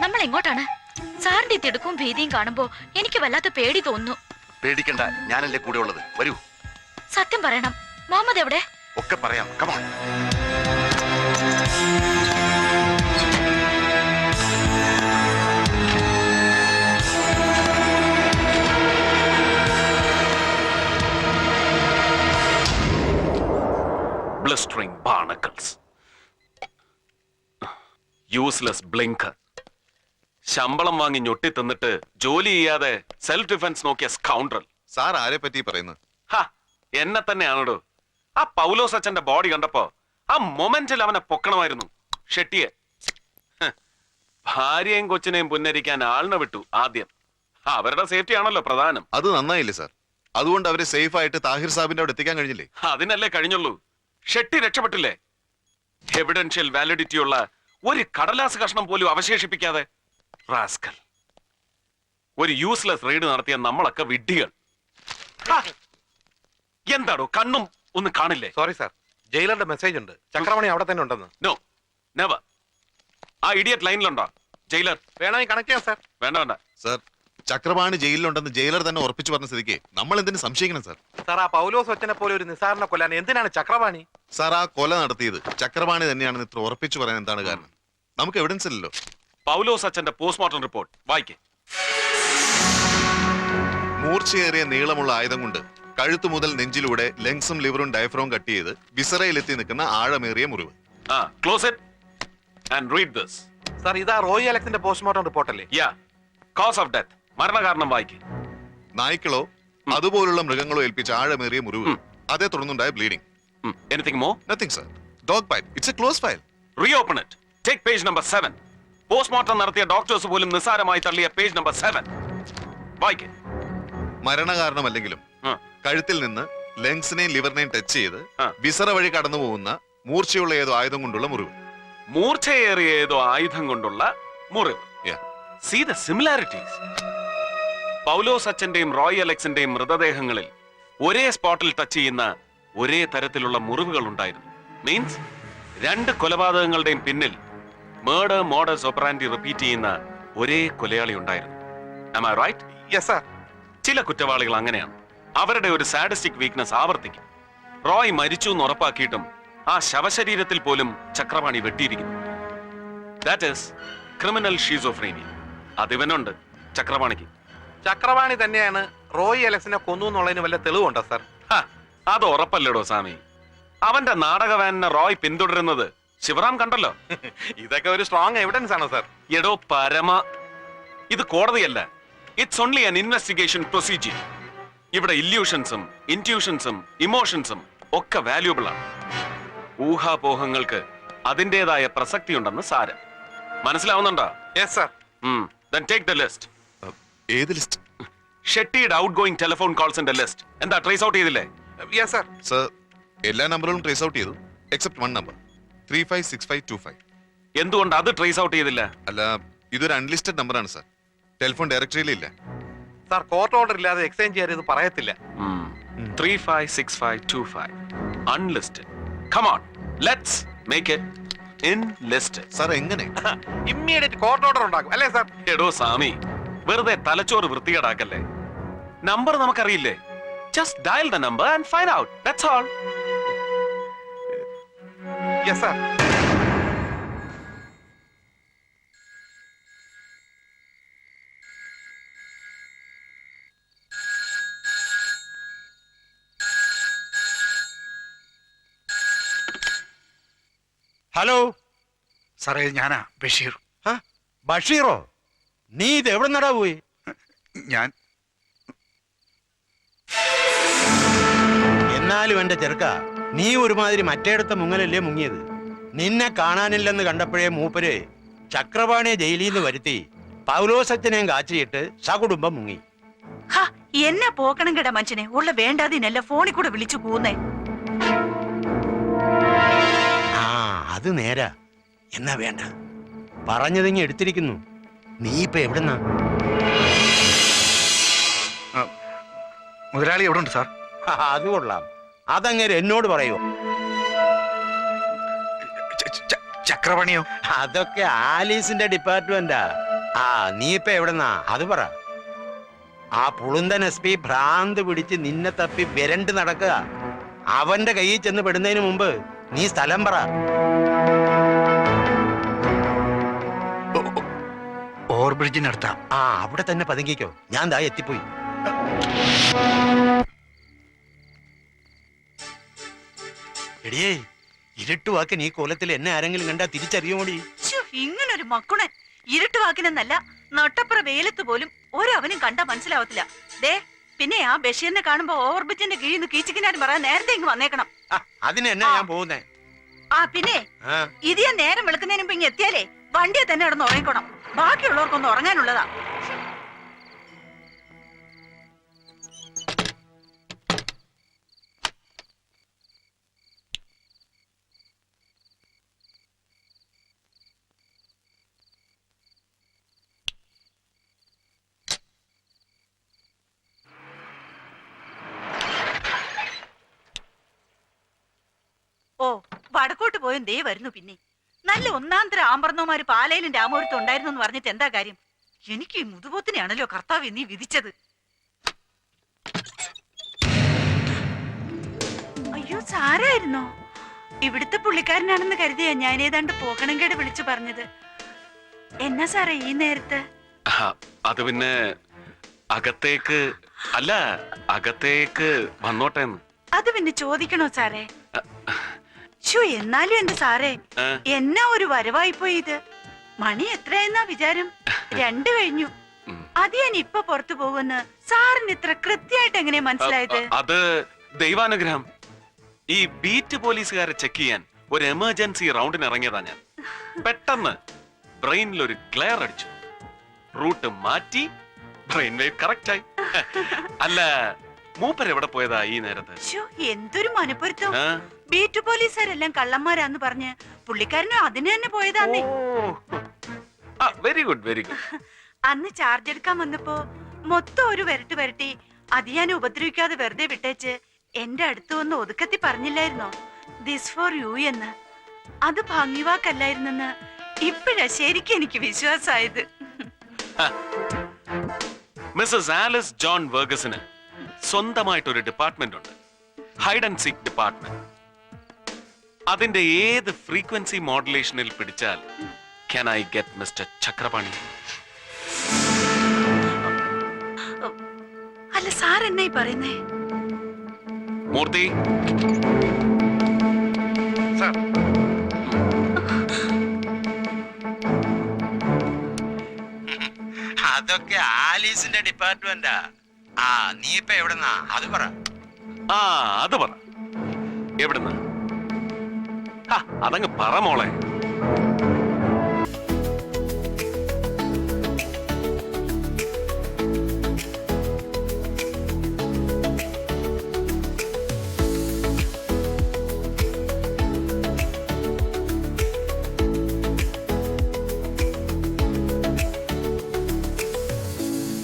നമ്മൾ എങ്ങോട്ടാണ്? സാറിന്റെ തിടുക്കും ഭീതിയും കാണുമ്പോ എനിക്ക് വല്ലാത്ത പേടി തോന്നുന്നു. പേടിക്കണ്ട, ഞാനല്ലേ കൂടെ ഉള്ളത്. വരൂ. സത്യം പറയണം, മുഹമ്മദ് എവിടെ? ഒക്കെ പറയാം. Come on. Blistering barnacles. Useless blinker. ശമ്പളം വാങ്ങി ഞൊട്ടി തിന്നിട്ട് ജോലി ചെയ്യാതെ സെൽഫ് ഡിഫൻസ് നോക്കിയ സ്കൗണ്ടറൽ. സാർ ആരെ പറ്റി പറയുന്നു? എന്നെ തന്നെയാണോ? ആ പൗലോസ് അച്ഛന്റെ ബോഡി കണ്ടപ്പോ ആ മൊമെന്റിൽ അവനെ പൊക്കണമായിരുന്നു. ഷെട്ടിയെ ഭാര്യയും കൊച്ചിനെയും പുന്നരിക്കാൻ ആളിനെ വിട്ടു. ആദ്യം അവരുടെ സേഫ്റ്റി ആണല്ലോ പ്രധാനം. അത് നന്നായില്ലേ സാർ? അതുകൊണ്ട് അവരെ സേഫ് ആയിട്ട് താഹിർ സാബിന്റെ അവിടെ എത്തിക്കാൻ കഴിഞ്ഞില്ലേ? അതിനല്ലേ കഴിഞ്ഞുള്ളൂ. ഷെട്ടി രക്ഷപ്പെട്ടില്ലേ? എവിഡൻഷ്യൽ വാലിഡിറ്റി ഉള്ള ഒരു കടലാസ് കഷ്ണം പോലും അവശേഷിപ്പിക്കാതെ. റാസ്കൽ. ഒരു യൂസ്ലെസ് റെയ്ഡ് നടത്തിയ നമ്മളൊക്കെ വിഡ്ഢികൾ. എന്താടോ കണ്ണും ഒന്ന് കാണില്ലേ? സോറി സാർ, ജയിലറുടെ മെസ്സേജ് ഉണ്ട്. ചക്രമണി അവിടെ തന്നെ ഉണ്ടെന്ന്. No, never. ആ ഇഡിയറ്റ് ലൈനിലുണ്ടോ ജയിലർ? വേണമെങ്കിൽ കണക്ട് ചെയ്യാം സാർ. വേണ്ട വേണ്ട സാർ, ചക്രപാണി ജയിലിലുണ്ടെന്ന് ജയിലർ തന്നെ ഉറപ്പിച്ചു പറഞ്ഞ സ്ഥിതിക്ക് നമ്മൾ എന്തിനു സംശയിക്കണം സാർ? സാർ, ആ പൗലോസ് ഒച്ചനെ പോലെ ഒരു നിസാറിനെ കൊല്ലാൻ എന്തിനാണ് ചക്രപാണി? സാർ, ആ കൊല നടത്തിയത് ചക്രപാണി തന്നെയാണെന്ന് ഇത്ര ഉറപ്പിച്ചു പറയാൻ എന്താണ് കാരണം? നമുക്ക് എവിഡൻസ് ഇല്ലല്ലോ. പൗലോസ് അച്ഛന്റെ പോസ്റ്റ്മോർട്ടം റിപ്പോർട്ട് വായിക്കേ. മൂർച്ചയേറിയ നീളമുള്ള ആയുധം കൊണ്ട് കഴുത്തു മുതൽ നെഞ്ചിലൂടെ ലങ്സും ലിവറും ഡയഫ്രോം കട്ട് ചെയ്ത് വിസറയിലെത്തി നിൽക്കുന്ന ആഴമേറിയ മുറിവ്. Close it and read this. Sir, ഇതാ റോയി അലക്സിന്റെ പോസ്റ്റ്മോർട്ടം റിപ്പോർട്ടല്ലേ? യാ. കോസ് ഓഫ് ഡെത്ത്, മരണകാരണം വായിക്കേ. നായ്ക്കളോ അതുപോലുള്ള മൃഗങ്ങളോ ഏൽപ്പിച്ച ആഴമേറിയ മുറിവ്, അതേ തുടർന്നുണ്ടായ bleeding. Anything more? Nothing sir. Dog bite. It's a close file. Reopen it. Take page number 7. Postmortem നടത്തിയ ഡോക്ടേഴ്സ് പോലും നിസ്സാരമായി തള്ളിയ പേജ് നമ്പർ 7 വായിക്കേ. മരണകാരണമല്ലെങ്കിലും കഴുത്തിൽ നിന്ന് ലങ്സിനെയും ലിവറിനെയും ടച്ച് ചെയ്ത് വിസറ വഴി കടന്നു പോകുന്ന മൂർച്ചയുള്ള ഏതോ ആയുധം കൊണ്ടുള്ള മുറിവ്. മൂർച്ചയേറിയ ഏതോ ആയുധം കൊണ്ടുള്ള മുറിവ്. See the similarities. പൗലോസ് അച്ഛന്റെയും റോയ് അലക്സിന്റെയും മൃതദേഹങ്ങളിൽ ഒരേ സ്പോട്ടിൽ ടച്ച് ചെയ്യുന്ന ഒരേ തരത്തിലുള്ള മുറിവുകൾ ഉണ്ടായിരുന്നു. മീൻസ് രണ്ട് കൊലപാതകങ്ങളുടെയും പിന്നിൽ മേർഡർ മോഡസ് ഓപ്പറാൻഡി റിപ്പീറ്റ് ചെയ്യുന്ന ഒരേ കൊലയാളി ഉണ്ടായിരുന്നു. Am I right? Yes sir. ചില കുറ്റവാളികൾ അങ്ങനെയാണ്. അവരുടെ ഒരു സാഡിസ്റ്റിക് വീക്ക്നെസ് ആവർത്തിക്കും. റോയ് മരിച്ചു എന്ന് ഉറപ്പാക്കിയിട്ടും ആ ശവശരീരത്തിൽ പോലും Chakrapani വെട്ടിയിരിക്കുന്നു. That is criminal schizophrenia. അതിവനുണ്ട് ചക്രപാണിക്ക്. Chakrapani തന്നെയാണ് റോയി അലക്സിനെ കൊന്നു എന്നുള്ളതിന് വല്ല തെളിവുണ്ടോ സാർ? അത് ഉറപ്പല്ലേടോ സ്വാമി. അവന്റെ നാടക വാനിനെ റോയ് പിന്തുടരുന്നത് ശിവറാം കണ്ടല്ലോ. ഇതൊക്കെ ഒരു സ്ട്രോങ് എവിഡൻസ് ആണോ സാർ? എടോ പരമ, ഇത് കോടതിയല്ല. It's only an investigation procedure. ഇവിടെ ഇല്യൂഷൻസും ഇൻറ്റ്യൂഷൻസും ഇമോഷൻസും ഒക്കെ വാല്യൂബിൾ ആണ്. ഊഹാപോഹങ്ങൾക്ക് അതിൻ്റെതായ പ്രസക്തിയുണ്ടെന്ന് സാരം. മനസ്സിലാവുന്നുണ്ടോ? Yes sir. Then take the list. ഏത് ലിസ്റ്റ്? ഷെട്ടിയുടെ ഔട്ട് ഗോയിങ് ടെലിഫോൺ കോൾസിന്റെ ലിസ്റ്റ്. എന്താ ട്രേസ് ഔട്ട് ചെയ്തില്ലേ? Yes sir. സർ, എല്ലാ നമ്പറുകളും ട്രേസ് ഔട്ട് ചെയ്തു എക്സെപ്റ്റ് വൺ നമ്പർ 356525. എന്തുകൊണ്ട് അത് ട്രേസ് ഔട്ട് ചെയ്തില്ല? അല്ല, ഇതൊരു അൺലിസ്റ്റഡ് നമ്പറാണ് സർ. ടെലിഫോൺ ഡയറക്ടറിയിലില്ല. സാർ, കോർട്ട് ഓർഡർ ഇല്ലാതെ എക്സ്ചേഞ്ച് ചെയ്യാൻ ഇത് പറയത്തില്ല. 356525 unlisted. Come on, let's make it enlisted. Sir, എങ്ങനെ? ഇമ്മീഡിയറ്റ് കോർട്ട് ഓർഡർ ഉണ്ടാക്കും അല്ലേ സാർ? എടോ സാമി, വെറുതെ തലച്ചോറ് വൃത്തികേടാക്കല്ലേ. Number നമുക്കറിയില്ലേ. Just dial the number and find out. That's all. Yes sir. Hello സാറേ, ഞാനാ ബഷീർ. ബഷീറോ? നീ ഇത് എവിടെ നടാ പോയി? ഞാൻ എന്നാലും എന്റെ ചെറുക്ക, നീ ഒരുമാതിരി മറ്റേടത്തെ മുങ്ങലല്ലേ മുങ്ങിയത്? നിന്നെ കാണാനില്ലെന്ന് കണ്ടപ്പോഴേ മൂപ്പര് ചക്രപാണിയെ ജയിലിൽ നിന്ന് വരുത്തി പൗലോസച്ചനെയും കാച്ചിയിട്ട് സകുടുംബം മുങ്ങി. എന്നെ പോക്കണം കേടാ മനുഷ്യനെ. ഉള്ള വേണ്ടാതിനല്ല ഫോണിൽ കൂടെ വിളിച്ചു കൂന്നേ. അത് നേരാ. എന്നാ വേണ്ട, പറഞ്ഞതിങ്ങി എടുത്തിരിക്കുന്നു. നീ ഇപ്പൊ എവിടുന്നാ? മുതലാളി എവിടെ ഉണ്ട് സാർ? അത് കൊള്ളാം. അതങ്ങനെ എന്നോട് പറയോ? ചക്രപാണിയോ? അതൊക്കെ ആലീസിന്റെ ഡിപ്പാർട്ട്മെന്റാ. ആ നീ ഇപ്പൊ എവിടെന്നാ അത് പറ. ആ പുളുന്തൻ SP ഭ്രാന്ത് പിടിച്ച് നിന്നെ തപ്പി വിരണ്ട് നടക്കുക. അവന്റെ കയ്യിൽ ചെന്ന് പെടുന്നതിന് മുമ്പ് നീ സ്ഥലം പറ. ഓവർബ്രിഡ്ജിനടുത്താ. ആ അവിടെ തന്നെ പതുങ്ങിക്കോ, ഞാൻ ദാ എത്തിപ്പോയി. എടിയേ, ഇരുട്ടുവാക്കൻ ഈ കോലത്തിൽ എന്നെ ആരെങ്കിലും കണ്ടാ തിരിച്ചറിയോടി? ഇങ്ങനൊരു മക്കുണൻ ഇരുട്ടുവാക്കിനെന്നല്ല നട്ടപ്പുറ വെയിലത്ത് പോലും ഒരവനും കണ്ടാ മനസ്സിലാവത്തില്ല. ദേ പിന്നെ ആ ബഷീറിനെ കാണുമ്പോ ഓവർബ്രിഡ്ജിന്റെ കീഴിൽ നിന്ന് കീച്ചിക്കിനാരും പറയാൻ നേരത്തെ ഇങ്ങ് വന്നേക്കണം. അതിന് എന്നാ ഞാൻ പോകുന്നേ? ആ പിന്നെ ആ ഇത് ഞാൻ നേരം വെളുക്കുന്നതിന് മുമ്പ് ഇങ്ങ് എത്തിയാലേ വണ്ടിയെ തന്നെ കിടന്ന് ഉറങ്ങിക്കണം. ബാക്കിയുള്ളവർക്കൊന്നും ഉറങ്ങാനുള്ളതാ. ഓ വടക്കോട്ട് പോയും ദേ വരുന്നു. പിന്നെ നല്ല ഒന്നാന്തര ആമ്പർന്നോമാര് പാലയിലും രാമപുരത്തും ഉണ്ടായിരുന്നു എന്ന് പറഞ്ഞിട്ട് എന്താ കാര്യം? എനിക്ക് ഈ മുതുപോത്തിനെയാണല്ലോ കർത്താവ് നീ വിധിച്ചത്. അയ്യോ സാരായിരുന്നോ? ഇവിടുത്തെ പുള്ളിക്കാരനാണെന്ന് കരുതിയാ ഞാൻ ഏതാണ്ട് പോക്കണങ്കേട് വിളിച്ചു പറഞ്ഞത്. എന്നാ സാറേ ഈ നേരത്ത്? അത് പിന്നെ അകത്തേക്ക് അല്ല, അകത്തേക്ക് വന്നോട്ടെ. അത് പിന്നെ ചോദിക്കണോ സാറേ? ശോ എന്നാലും എന്റെ സാറേ എന്നാ ഒരു വരവായിപ്പോയി ഇത്. മണി എത്രയെന്നാ വിചാരം? 2 കഴിഞ്ഞു. അത് ഞാൻ ഇപ്പൊ പുറത്തു പോകുന്ന സാറിന് ഇത്ര കൃത്യമായിട്ട് എങ്ങനെയാ മനസ്സിലായത്? അത് ദൈവാനുഗ്രഹം. ഈ ബീറ്റ് പോലീസുകാരെ ചെക്ക് ചെയ്യാൻ ഒരു എമർജൻസി റൗണ്ടിന് ഇറങ്ങിയതാ ഞാൻ. പെട്ടെന്ന് ബ്രെയിനിൽ ഒരു ഗ്ലെയർ അടിച്ചു. റൂട്ട് മാറ്റി ബ്രെയിൻ വേവ് കറക്റ്റ് ആയി. അല്ല മൂപ്പര് എവിടെ പോയതാ ഈ നേരത്ത്? എന്തൊരു മനപ്പൊരുത്തം. ബീറ്റ് പോലീസുകാരെല്ലാം കള്ളന്മാരാന്ന് പറഞ്ഞ് പുള്ളിക്കാരനും അതിന് തന്നെ പോയതാന്നേ. Very good very good. അന്ന് ചാർജ് എടുക്കാൻ വന്നപ്പോ മൊത്തം ഒരു വരട്ട് വരട്ടി അത് ഞാൻ ഉപദ്രവിക്കാതെ വെറുതെ വിട്ടേച്ച് എന്റെ അടുത്ത് വന്ന് ഒതുക്കത്തി പറഞ്ഞില്ലായിരുന്നോ ദിസ് ഫോർ യു എന്ന്? അത് ഭംഗിവാക്കല്ലായിരുന്നെന്ന് ഇപ്പഴാ ശരിക്കും എനിക്ക് വിശ്വാസമായത്. മിസ്സസ് ആലിസ് ജോൺ വെർഗസിന് സ്വന്തമായിട്ടൊരു ഡിപ്പാർട്ട്മെന്റ് ഉണ്ട്, ഹൈഡ് ആൻഡ് സീക്ക് ഡിപ്പാർട്ട്മെന്റ്. അതിന്റെ ഏത് ഫ്രീക്വൻസി മോഡുലേഷനിൽ പിടിച്ചാൽ can I get Mr. Chakrapani? അല്ല സാർ എന്നായി പറയുന്നേ? മൂർത്തി സാർ, അതൊക്കെ ആലീസിന്റെ ഡിപ്പാർട്ട്മെന്റാ. ആ നീ ഇപ്പൊ എവിടെന്നാ അത് പറ. ആ അത് പറ, എവിടുന്ന്? അതങ്ങ് പറ മോളെ.